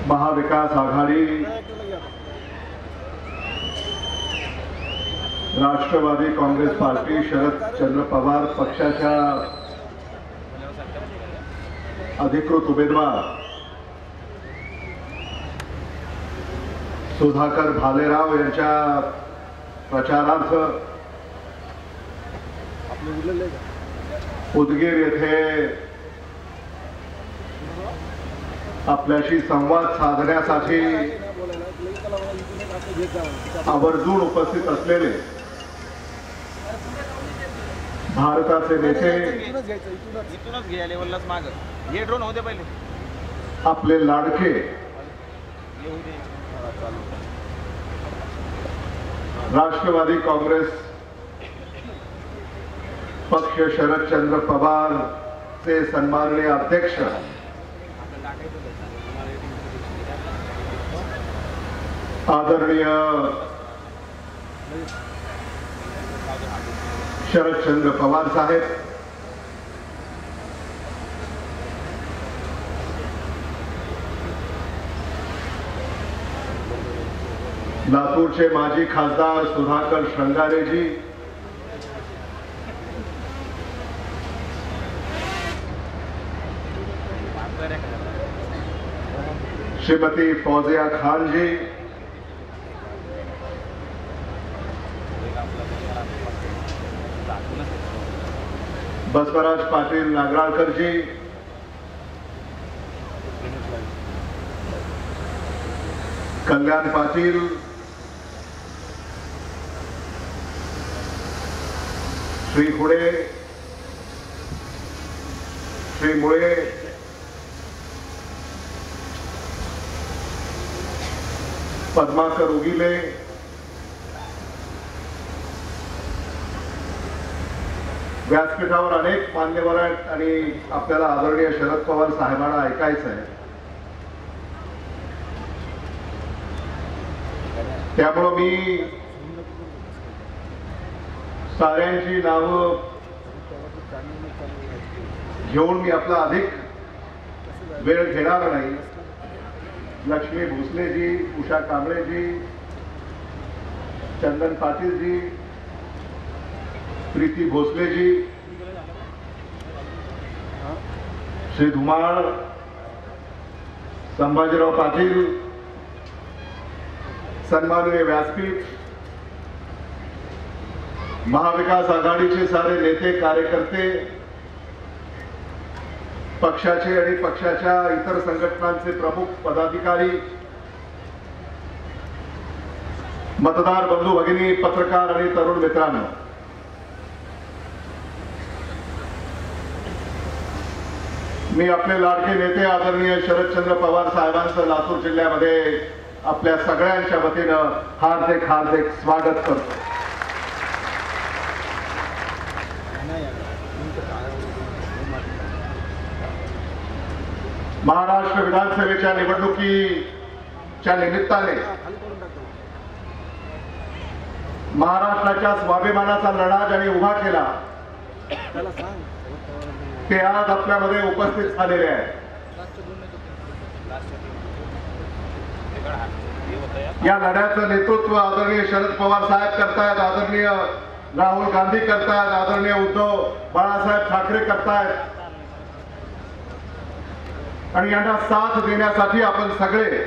महाविकास आघाडी Rashtrawadi Congress party Sharadchandra Pawar पक्षाच्या अधिकृत उमेदवार सुधाकर भालेराव यांच्या प्रचारार्थ उदगीर येथे आपल्याशी संवाद साधण्यासाठी आवर्जून उपस्थित असलेले भारताचे नेते आपले लाडके राष्ट्रवादी काँग्रेस पक्ष शरदचंद्र पवार चे सन्माननीय अध्यक्ष आदरणीय शरदचंद्र पवार साहेब, लातूरचे माजी खासदार सुधाकर श्रंगारेजी, श्रीमती फौजिया खान जी, बसवराज पाटील नागराळकर जी, कल्याण पाटील, श्री हुडे, श्री मुळे, पद्माकर उगिले, व्यासपीठावर अनेक मान्यवर आहेत आणि आपल्याला आदरणीय शरद पवार साहेबांना ऐकायचं आहे, त्यामुळे मी साऱ्यांची नावं घेऊन मी आपला अधिक वेळ घेणार नाही. लक्ष्मी भोसलेजी, उषा कांबळेजी, चंदन पाटीलजी, प्रीती भोसलेजी, श्री धुमाळ, संभाजीराव पाटील, सन्माननीय व्यासपीठ, महाविकास आघाडीचे सारे नेते कार्यकर्ते, पक्षाचे आणि पक्षाच्या इतर संघटनांचे प्रमुख पदाधिकारी, मतदार बंधू भगिनी, पत्रकार आणि तरुण मित्रांनो, मी आपले लाडके नेते आदरणीय शरदचंद्र पवार साहेबांचं लातूर जिल्ह्यामध्ये आपल्या सगळ्यांच्या वतीनं हार्दिक हार्दिक स्वागत करतो. महाराष्ट्र विधानसभेच्या निवडणुकीच्या निमित्ताने महाराष्ट्राच्या स्वाभिमानाचा लढा ज्यांनी उभा केला ते आज आपल्यामध्ये उपस्थित झालेले आहेत. या लढ्याचं नेतृत्व आदरणीय शरद पवार साहेब करतायत, आदरणीय राहुल गांधी करतायत, आदरणीय उद्धव बाळासाहेब ठाकरे करतायत आणि यांना साथ देण्यासाठी आपण सगळे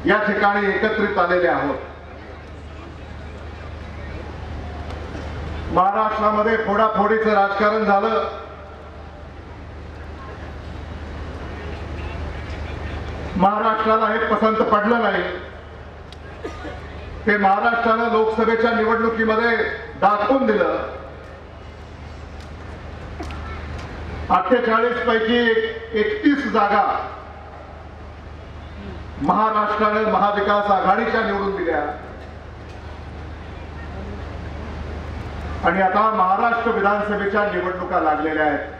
या ठिकाणी एकत्रित आलेले आहोत. महाराष्ट्रामध्ये फोडाफोडीचं राजकारण झालं, महाराष्ट्राला हे पसंत पडलं नाही. ते महाराष्ट्रानं लोकसभेच्या निवडणुकीमध्ये दाखवून दिलं. 48 पैकी 31 जागा महाराष्ट्रानं महाविकास आघाडीच्या निवडून दिल्या आणि आता महाराष्ट्र विधानसभेच्या निवडणुका लागलेल्या आहेत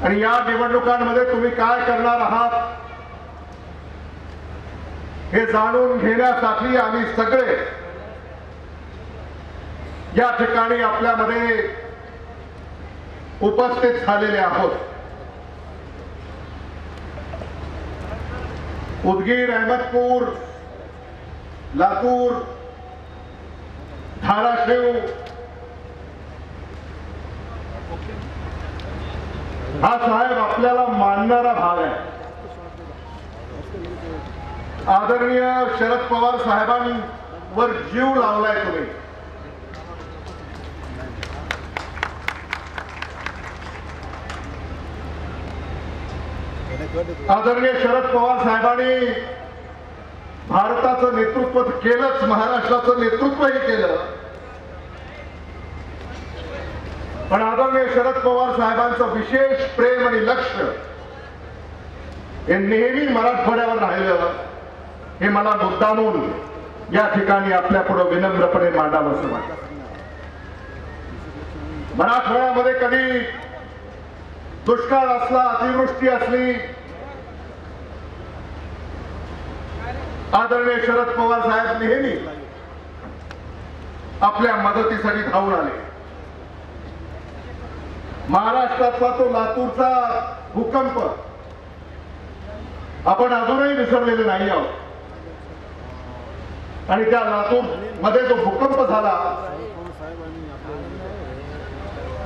आणि या निवडणुकांमध्ये तुम्ही काय करणार आहात हे जाणून घेण्यासाठी आम्ही सगळे या ठिकाणी आपल्यामध्ये उपस्थित झालेले आहोत. उदगीर, अहमदपूर, लातूर, धाराशिव हा साहेब आपल्याला मानणारा भाग आहे. आदरणीय शरद पवार साहेबांवर जीव लावलाय तुम्ही. आदरणीय शरद पवार साहेबांनी भारताचं नेतृत्व केलंच, महाराष्ट्राचं नेतृत्वही केलं. पण आदरणीय शरद पवार साहेबांचं विशेष प्रेम आणि लक्ष हे नेहमी मराठवाड्यावर राहिलं. हे मला मुद्दामून या ठिकाणी आपल्या पुढे विनम्रपणे मांडावं असं वाटतं. मराठवाड्यामध्ये कधी दुष्काळ असला, अतिवृष्टी असली, आदरणीय शरद पवार साहेब नेहमी आपल्या मदतीसाठी धावून आले. महाराष्ट्रातला तो लातूरचा भूकंप आपण अजूनही विसरलेले नाही आहोत. आणि त्या लातूर मध्ये जो भूकंप झाला,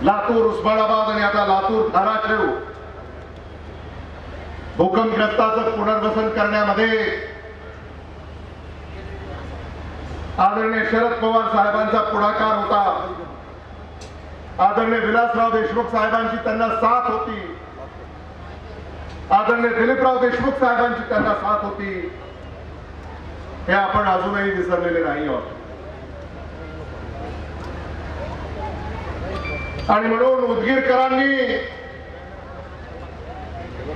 लातूर, उस्मानाबाद आणि आता लातूर, धाराशिव, भूकंपग्रस्ताचं पुनर्वसन करण्यामध्ये आदरणीय शरद पवार साहेबांचा पुढाकार होता. आदरणीय विलासराव देशमुख साहेबांची त्यांना साथ होती. आदरणीय दिलीपराव देशमुख साहेबांची त्यांना साथ होती. हे आपण अजूनही विसरलेले नाही आहोत. आणि म्हणून उदगीरकरांनी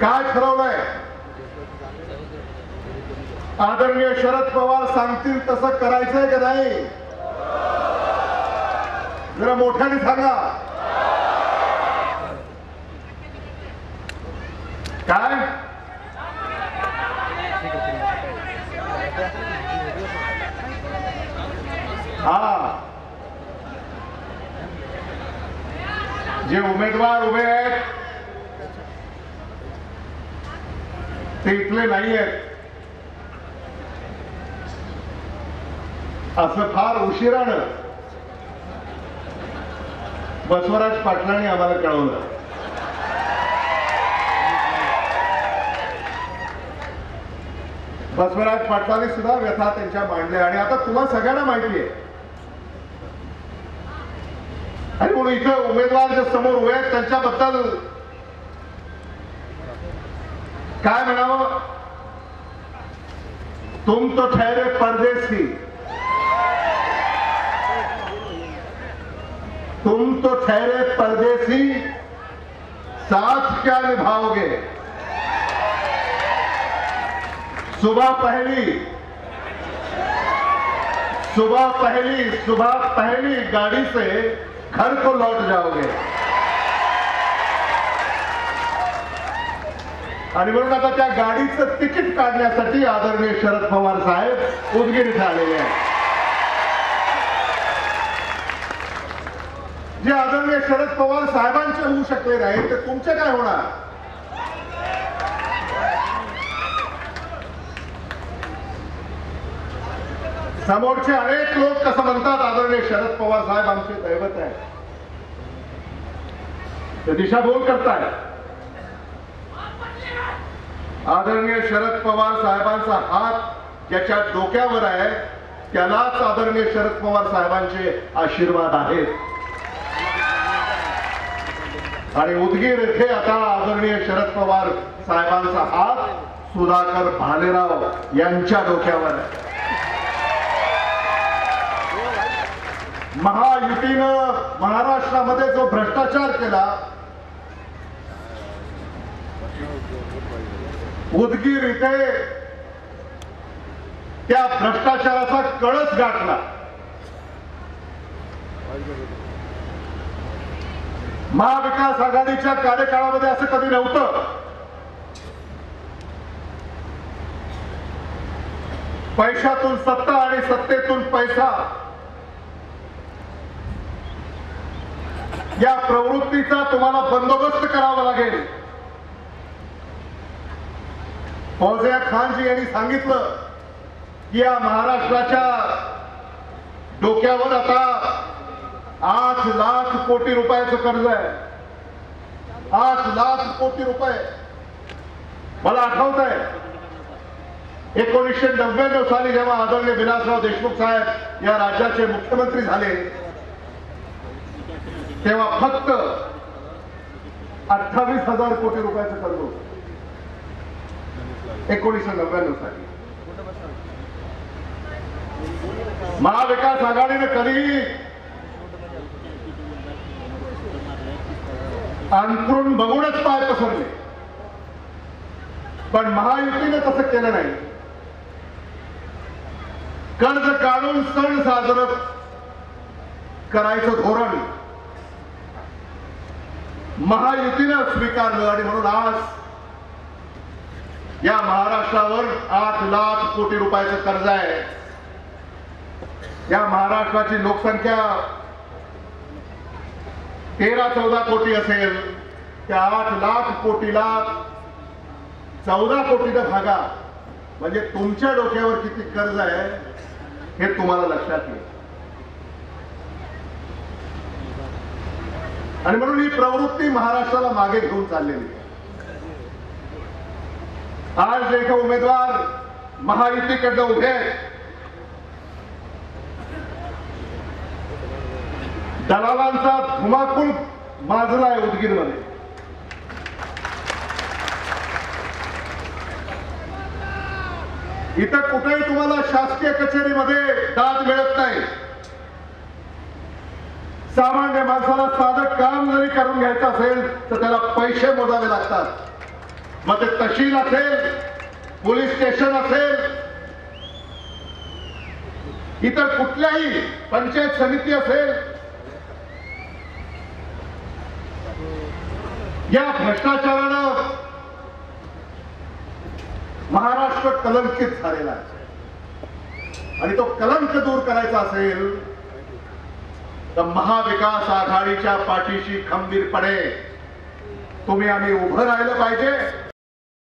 काय ठरवलंय? आदरणीय शरद पवार सांगतील तसं करायचंय का नाही? जरा मोठ्याने सांगा. काय? हा, जे उमेदवार उभे आहेत ते इथले नाही आहेत असं फार उशिरानं बसवराज पाटलांनी आम्हाला कळवलं. बसवराज पाटलांनी सुद्धा व्यथा त्यांच्या मांडल्या. आणि आता तुम्हाला सगळ्यांना माहिती आहे. आणि म्हणून इथं उमेदवार जे समोर उभे आहेत त्यांच्याबद्दल काय म्हणावं? तुम तो ठहरे परदेसी, तुम तो ठहरे परदेसी, साथ क्या निभाओगे? सुबह पहली गाड़ी से घर को लौट जाओगे. आणि म्हणून आता त्या गाडीचं तिकीट काढण्यासाठी आदरणीय शरद पवार साहेब उदगीर इथे आलेले आहेत. जे आदरणीय शरद पवार साहेबांचे होऊ शकले नाही ते तुमचे काय होणार? समोरचे अनेक लोक कसं म्हणतात, आदरणीय शरद पवार साहेब आमचे दैवत आहे, ते दिशाभूल करताय. आदरणीय शरद पवार साहेबांचा हात ज्याच्या डोक्यावर आहे त्यालाच आदरणीय शरद पवार साहेबांचे आशीर्वाद आहेत. आणि उदगीर येथे आता आदरणीय शरद पवार साहेबांचा हात सुधाकर भालेराव यांच्या डोक्यावर आहे. महायुतीनं महाराष्ट्रामध्ये जो भ्रष्टाचार केला, उदगीर इथे त्या भ्रष्टाचाराचा कळस गाठला. महाविकास आघाडीच्या कार्यकाळामध्ये असं कधी नव्हतं. पैशातून सत्ता आणि सत्तेतून पैसा या प्रवृत्तीचा तुम्हाला बंदोबस्त करावा लागेल. फौजिया खानजी यांनी सांगितलं की या महाराष्ट्राच्या डोक्यावर आता 8 लाख कोटी रुपयाचं कर्ज आहे. 8 लाख कोटी रुपये. मला आठवत आहे 1999 साली जेव्हा आदरणीय विलासराव देशमुख साहेब या राज्याचे मुख्यमंत्री झाले तेव्हा फक्त 28,000 कोटी रुपयाचं कर्ज होतं. 1999 साली महाविकास आघाडीने कधीही अंथरूण बघूनच पाय पसरले, पण महायुतीने तसं केलं नाही. कर्ज काढून सण साजरं करायचं धोरण महायुतीनं स्वीकारलं आणि म्हणून आज या महाराष्ट्रावर 8 लाख कोटी रुपयाचं कर्ज आहे. या महाराष्ट्राची लोकसंख्या 13-14 कोटी असेल. त्या 8 लाख कोटीला 14 कोटीनं भागा म्हणजे तुमच्या डोक्यावर किती कर्ज आहे हे तुम्हाला लक्षात येईल. आणि म्हणून ही प्रवृत्ती महाराष्ट्राला मागे घेऊन चाललेली आहे. आज जे काही उमेदवार महायुतीकडे उभे आहेत, दलालांचा धुमाकूळ माजला आहे उदगीरमध्ये. इथं कुठेही तुम्हाला शासकीय कचेरीमध्ये दाद मिळत नाही. सामान्य माणसाला साधं काम जरी करून घ्यायचं असेल तर त्याला पैसे मोजावे लागतात. मग ते तहसील असेल, पोलीस स्टेशन असेल, इतर कुठल्याही पंचायत समिती असेल, या भ्रष्टाचारानं महाराष्ट्र कलंकित झालेला आहे. आणि तो कलंक दूर करायचा असेल तर महाविकास आघाडीच्या पाठीशी खंबीरपणे तुम्ही आम्ही उभं राहिलं पाहिजे.